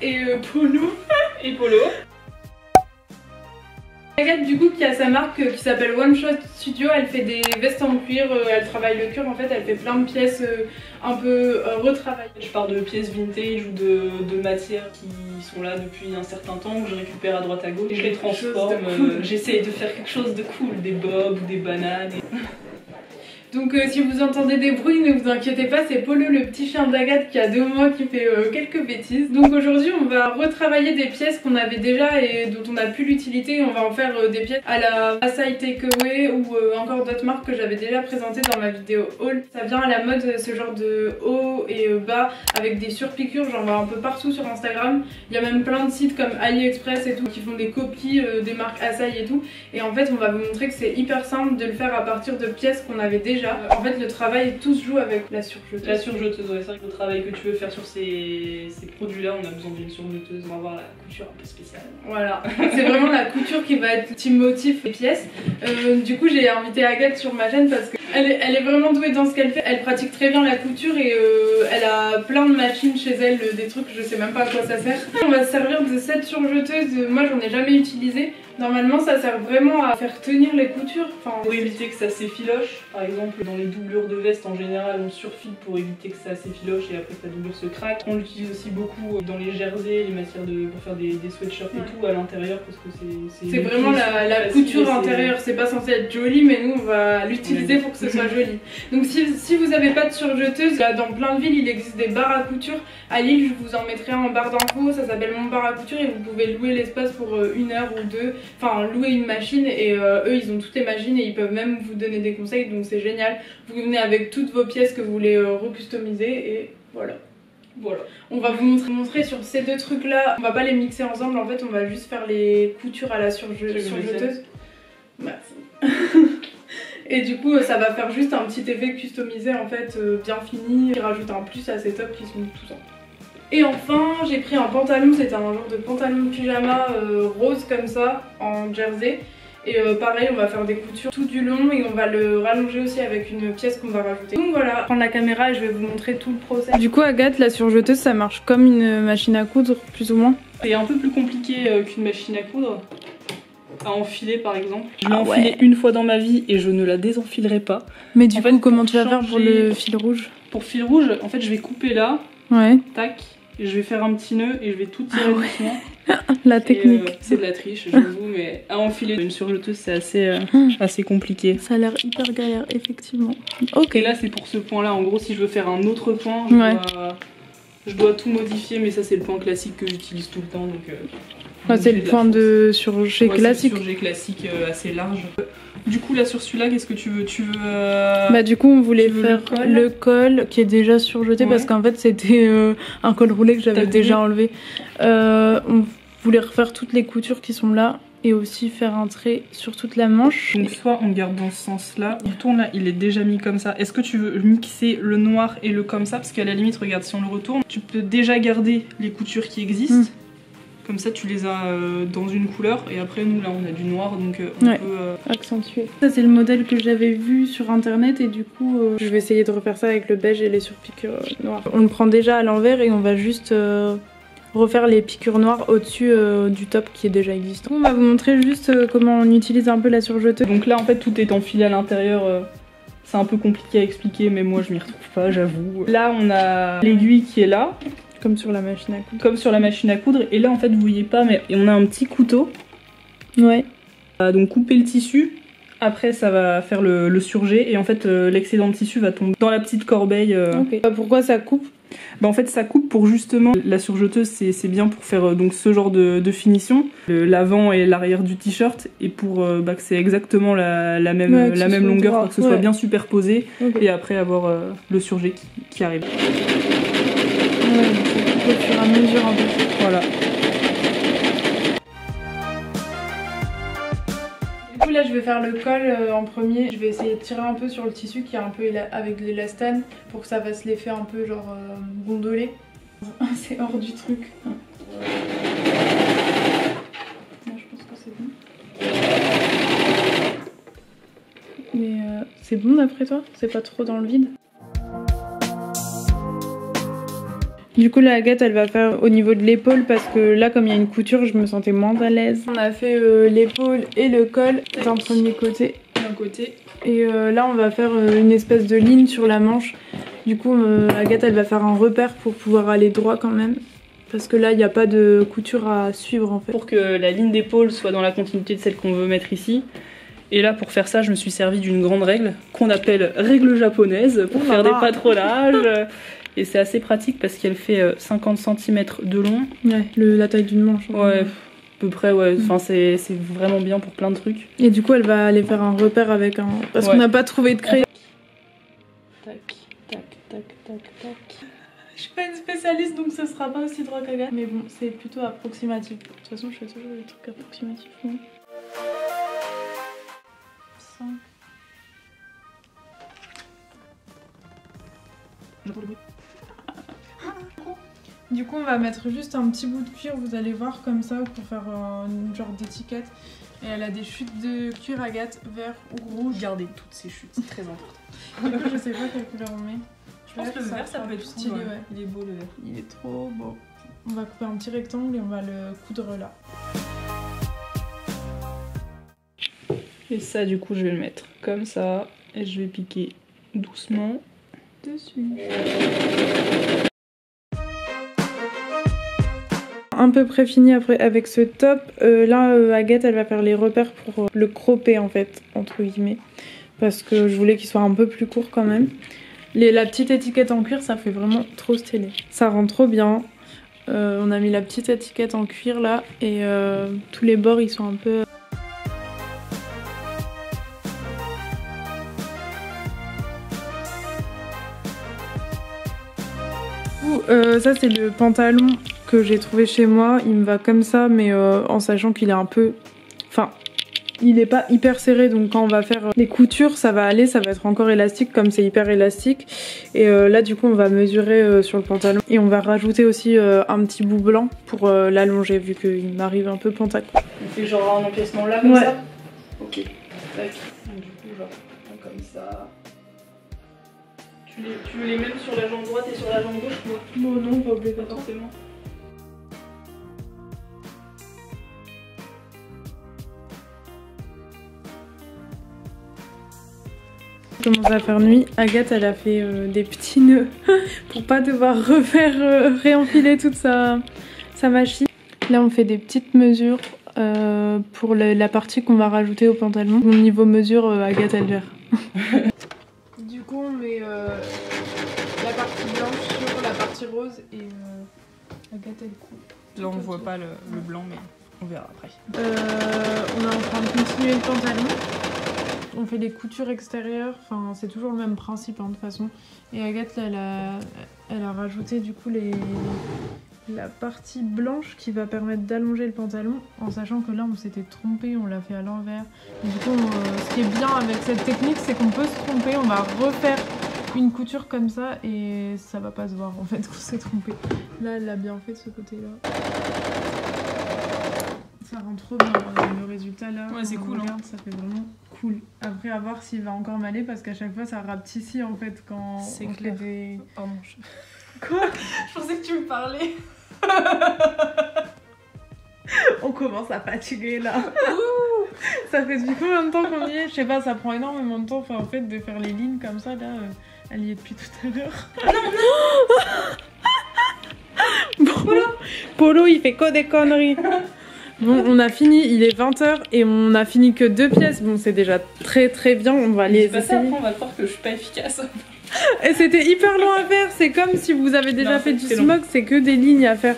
et Polo. Et Polo. Agathe du coup qui a sa marque qui s'appelle One Shot Studio, elle fait des vestes en cuir, elle travaille le cuir en fait, elle fait plein de pièces un peu retravaillées. Je pars de pièces vintage ou de matières qui sont là depuis un certain temps, que je récupère à droite à gauche et je les transforme. J'essaye de faire quelque chose de cool, des bobs ou des bananes. Donc si vous entendez des bruits, ne vous inquiétez pas, c'est Polo, le petit chien d'Agathe qui a 2 mois, qui fait quelques bêtises. Donc aujourd'hui on va retravailler des pièces qu'on avait déjà et dont on a plus l'utilité. On va en faire des pièces à la Asai Takeaway ou encore d'autres marques que j'avais déjà présentées dans ma vidéo haul. Ça vient à la mode ce genre de haut et bas avec des surpiqûres, j'en vois un peu partout sur Instagram. Il y a même plein de sites comme AliExpress et tout qui font des copies des marques Asai et tout. Et en fait on va vous montrer que c'est hyper simple de le faire à partir de pièces qu'on avait déjà. En fait le travail tout se joue avec la surjeteuse. La surjeteuse, ouais, c'est vrai que le travail que tu veux faire sur ces produits là, on a besoin d'une surjeteuse, on va avoir la couture un peu spéciale. Voilà, c'est vraiment la couture qui va être petit motif des pièces. Du coup j'ai invité Agathe sur ma chaîne parce qu'elle est vraiment douée dans ce qu'elle fait. Elle pratique très bien la couture et elle a plein de machines chez elle, des trucs je sais même pas à quoi ça sert. On va se servir de cette surjeteuse, moi j'en ai jamais utilisé. Normalement ça sert vraiment à faire tenir les coutures. Enfin, pour éviter que ça s'effiloche, par exemple dans les doublures de veste en général on surfile pour éviter que ça s'effiloche et après que la doublure se craque. On l'utilise aussi beaucoup dans les jerseys, les matières pour faire des sweatshirts et tout à l'intérieur parce que c'est vraiment la couture intérieure, c'est pas censé être joli mais nous on va l'utiliser pour que ce soit joli. Donc si vous n'avez pas de surjeteuse, là, dans plein de villes il existe des bars à couture. À Lille je vous en mettrai un en barre d'infos, ça s'appelle mon bar à couture et vous pouvez louer l'espace pour 1 heure ou 2. Enfin louer une machine et eux ils ont toutes les machines et ils peuvent même vous donner des conseils donc c'est génial. Vous venez avec toutes vos pièces que vous voulez recustomiser et voilà. Voilà. On va vous montrer sur ces 2 trucs là, on va pas les mixer ensemble en fait, on va juste faire les coutures à la surjeteuse. Merci. Et du coup ça va faire juste un petit effet customisé en fait, bien fini, qui rajoute un plus à ces tops qui sont tout ça. Et enfin j'ai pris un pantalon, c'était un genre de pantalon pyjama rose comme ça en jersey. Et pareil on va faire des coutures tout du long et on va le rallonger aussi avec une pièce qu'on va rajouter. Donc voilà, je vais prendre la caméra et je vais vous montrer tout le process. Du coup Agathe, la surjeteuse ça marche comme une machine à coudre plus ou moins. C'est un peu plus compliqué qu'une machine à coudre. À enfiler par exemple. Je l'ai enfilée une fois dans ma vie et je ne la désenfilerai pas. Mais du coup comment tu vas faire pour le fil rouge? Pour fil rouge, en fait je vais couper là. Ouais. Tac. Et je vais faire un petit nœud et je vais tout tirer doucement. La technique. C'est de la triche, j'avoue, mais à enfiler une surjeteuse c'est assez compliqué. Ça a l'air hyper galère, effectivement. Ok. Et là c'est pour ce point là, en gros si je veux faire un autre point, je dois tout modifier, mais ça c'est le point classique que j'utilise tout le temps. Donc, c'est le point de surjet classique. C'est surjet classique assez large. Du coup là sur celui-là qu'est-ce que tu veux? Bah du coup on voulait faire le col qui est déjà surjeté parce qu'en fait c'était un col roulé que j'avais déjà enlevé. On voulait refaire toutes les coutures qui sont là et aussi faire un trait sur toute la manche. Donc soit on garde dans ce sens là, on retourne là, il est déjà mis comme ça. Est-ce que tu veux mixer le noir et le comme ça? Parce qu'à la limite regarde si on le retourne, tu peux déjà garder les coutures qui existent. Comme ça tu les as dans une couleur et après nous là on a du noir donc on peut accentuer. Ça c'est le modèle que j'avais vu sur internet et du coup je vais essayer de refaire ça avec le beige et les surpiqûres noires. On le prend déjà à l'envers et on va juste refaire les piqûres noires au-dessus du top qui est déjà existant. On va vous montrer juste comment on utilise un peu la surjeteuse. Donc là en fait tout est enfilé à l'intérieur. C'est un peu compliqué à expliquer mais moi je m'y retrouve pas j'avoue. Là on a l'aiguille qui est là. Comme sur la machine à coudre. Comme sur la machine à coudre. Et là en fait vous voyez pas mais on a un petit couteau. Ouais. Donc couper le tissu. Après ça va faire le surjet. Et en fait l'excédent de tissu va tomber dans la petite corbeille. Ok. Pourquoi ça coupe? Bah en fait ça coupe pour justement, la surjeteuse c'est bien pour faire donc ce genre de finition. L'avant et l'arrière du t-shirt. Et pour que c'est exactement la même longueur pour que ce soit bien superposé. Et après avoir le surjet qui arrive. Au fur et à mesure un peu. Voilà. Du coup là je vais faire le col en premier. Je vais essayer de tirer un peu sur le tissu qui est un peu avec de l'élastane pour que ça fasse l'effet un peu genre gondolé. C'est hors du truc. Là, je pense que c'est bon. Mais c'est bon d'après toi? C'est pas trop dans le vide? Du coup, la Agathe, elle va faire au niveau de l'épaule parce que là, comme il y a une couture, je me sentais moins à l'aise. On a fait l'épaule et le col d'un premier côté. D'un côté. Et là, on va faire une espèce de ligne sur la manche. Du coup, Agathe, elle va faire un repère pour pouvoir aller droit quand même. Parce que là, il n'y a pas de couture à suivre en fait. Pour que la ligne d'épaule soit dans la continuité de celle qu'on veut mettre ici. Et là, pour faire ça, je me suis servi d'une grande règle qu'on appelle règle japonaise pour faire des patronnages. Et c'est assez pratique parce qu'elle fait 50 cm de long. Ouais, la taille d'une manche. Ouais, à peu près, ouais. Enfin, c'est vraiment bien pour plein de trucs. Et du coup, elle va aller faire un repère avec un... Parce qu'on n'a pas trouvé de crayon. Tac, tac, tac, tac, tac. Je suis pas une spécialiste, donc ce sera pas aussi droit qu'Agathe. Mais bon, c'est plutôt approximatif. De toute façon, je fais toujours des trucs approximatifs. Moi. 5. Du coup, on va mettre juste un petit bout de cuir, vous allez voir comme ça, pour faire une genre d'étiquette. Et elle a des chutes de cuir Agathe, vert ou rouge. Regardez toutes ces chutes, c'est très important. Du coup, je sais pas quelle couleur on met. Je pense que le vert, ça peut être stylé. Ouais. Il est beau le vert. Il est trop beau. On va couper un petit rectangle et on va le coudre là. Et ça, du coup, je vais le mettre comme ça. Et je vais piquer doucement dessus. Un peu près fini après avec ce top. Là, Agathe, elle va faire les repères pour le cropper en fait, entre guillemets. Parce que je voulais qu'il soit un peu plus court quand même. La petite étiquette en cuir, ça fait vraiment trop stylé. Ça rend trop bien. On a mis la petite étiquette en cuir là. Et tous les bords, ils sont un peu... Ça c'est le pantalon que j'ai trouvé chez moi, il me va comme ça mais en sachant qu'il est un peu... Enfin, il est pas hyper serré donc quand on va faire les coutures ça va aller, ça va être encore élastique comme c'est hyper élastique. Et là du coup on va mesurer sur le pantalon et on va rajouter aussi un petit bout blanc pour l'allonger vu qu'il m'arrive un peu pentacle. On fait genre un empiècement là comme ça. Ok. Tac. Du coup genre comme ça. Tu veux les mêmes sur la jambe droite et sur la jambe gauche, moi? Bon, non, pas obligatoirement. Forcément. On commence à faire nuit. Agathe, elle a fait des petits nœuds pour pas devoir refaire, réenfiler toute sa machine. Là, on fait des petites mesures pour la partie qu'on va rajouter au pantalon. Au niveau mesure, Agathe, elle gère. Du coup, on met la partie blanche sur la partie rose et Agathe elle coupe. Là on voit pas le blanc mais on verra après. On est en train de continuer le pantalon. On fait les coutures extérieures, enfin c'est toujours le même principe hein, de toute façon. Et Agathe là, elle a rajouté du coup la partie blanche qui va permettre d'allonger le pantalon en sachant que là on s'était trompé, on l'a fait à l'envers. Du coup ce qui est bien avec cette technique c'est qu'on peut se tromper, on va refaire une couture comme ça et ça va pas se voir en fait qu'on s'est trompé. Là elle l'a bien fait de ce côté là. Ça rend trop bien le résultat là. Ouais c'est cool regarde, ça fait vraiment cool. Après à voir s'il va encore m'aller parce qu'à chaque fois ça rapetissit en fait quand on fait des... Pardon. Quoi? Je pensais que tu me parlais. On commence à fatiguer là. Ça fait depuis combien de temps qu'on y est? Je sais pas, ça prend énormément de temps enfin, en fait de faire les lignes comme ça là. Elle y est depuis tout à l'heure. Non, non. Polo il fait que des conneries. Bon, on a fini, il est 20h et on a fini que 2 pièces. Bon, c'est déjà très très bien. On va les essayer. Ça, après, on va croire que je suis pas efficace. Et c'était hyper long à faire. C'est comme si vous avez déjà fait du smog, c'est que des lignes à faire.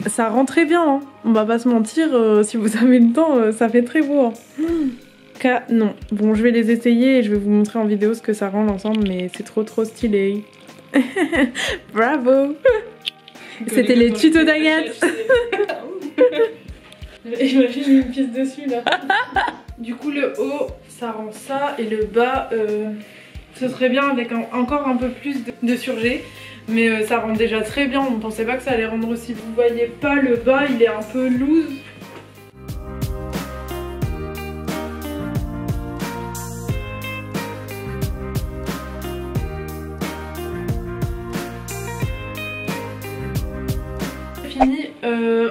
Ça rend très bien, hein. On va pas se mentir. Si vous avez le temps, ça fait très beau. Hein. Canon. Bon, je vais les essayer et je vais vous montrer en vidéo ce que ça rend l'ensemble, mais c'est trop trop stylé. Bravo. C'était les tutos d'Agathe. J'imagine une pièce dessus là. Du coup le haut ça rend ça et le bas ce serait bien avec encore un peu plus de surjet. Mais ça rend déjà très bien, on pensait pas que ça allait rendre aussi. Vous voyez pas le bas, il est un peu loose. amis,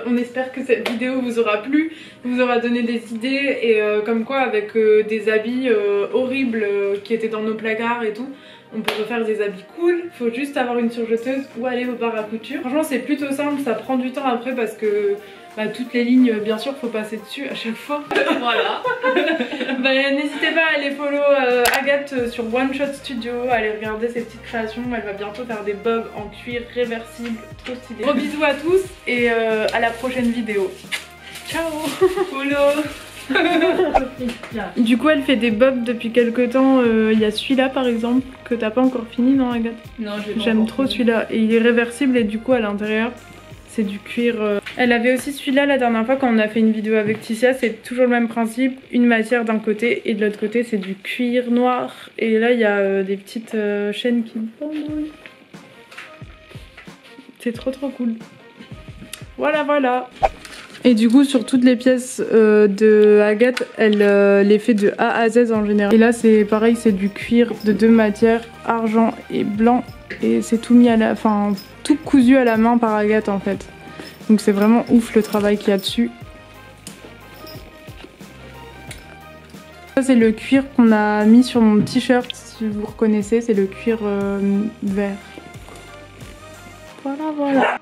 on espère que cette vidéo vous aura plu, vous aura donné des idées et comme quoi avec des habits horribles qui étaient dans nos placards et tout, on peut refaire des habits cool. Faut juste avoir une surjeteuse ou aller au bar à couture. Franchement c'est plutôt simple, ça prend du temps après parce que toutes les lignes bien sûr faut passer dessus à chaque fois. Voilà. N'hésitez pas à aller follow Agathe sur One Shot Studio, aller regarder ses petites créations. Elle va bientôt faire des bobs en cuir réversible, trop stylé. Gros bisous à tous et à la prochaine vidéo. Ciao. Follow. Du coup elle fait des bobs depuis quelques temps. Il y a celui-là par exemple que t'as pas encore fini, non Agathe? Non, j'aime trop celui-là et il est réversible et du coup à l'intérieur c'est du cuir. Elle avait aussi celui-là la dernière fois quand on a fait une vidéo avec Ticia, c'est toujours le même principe, une matière d'un côté et de l'autre côté c'est du cuir noir et là il y a des petites chaînes qui pendouillent. C'est trop cool. Voilà. Et du coup sur toutes les pièces de Agathe, elle les fait de A à Z en général. Et là c'est pareil, c'est du cuir de deux matières, argent et blanc. Et c'est tout mis à la, tout cousu à la main par Agathe en fait. Donc c'est vraiment ouf le travail qu'il y a dessus. Ça c'est le cuir qu'on a mis sur mon t-shirt, si vous reconnaissez, c'est le cuir vert. Voilà.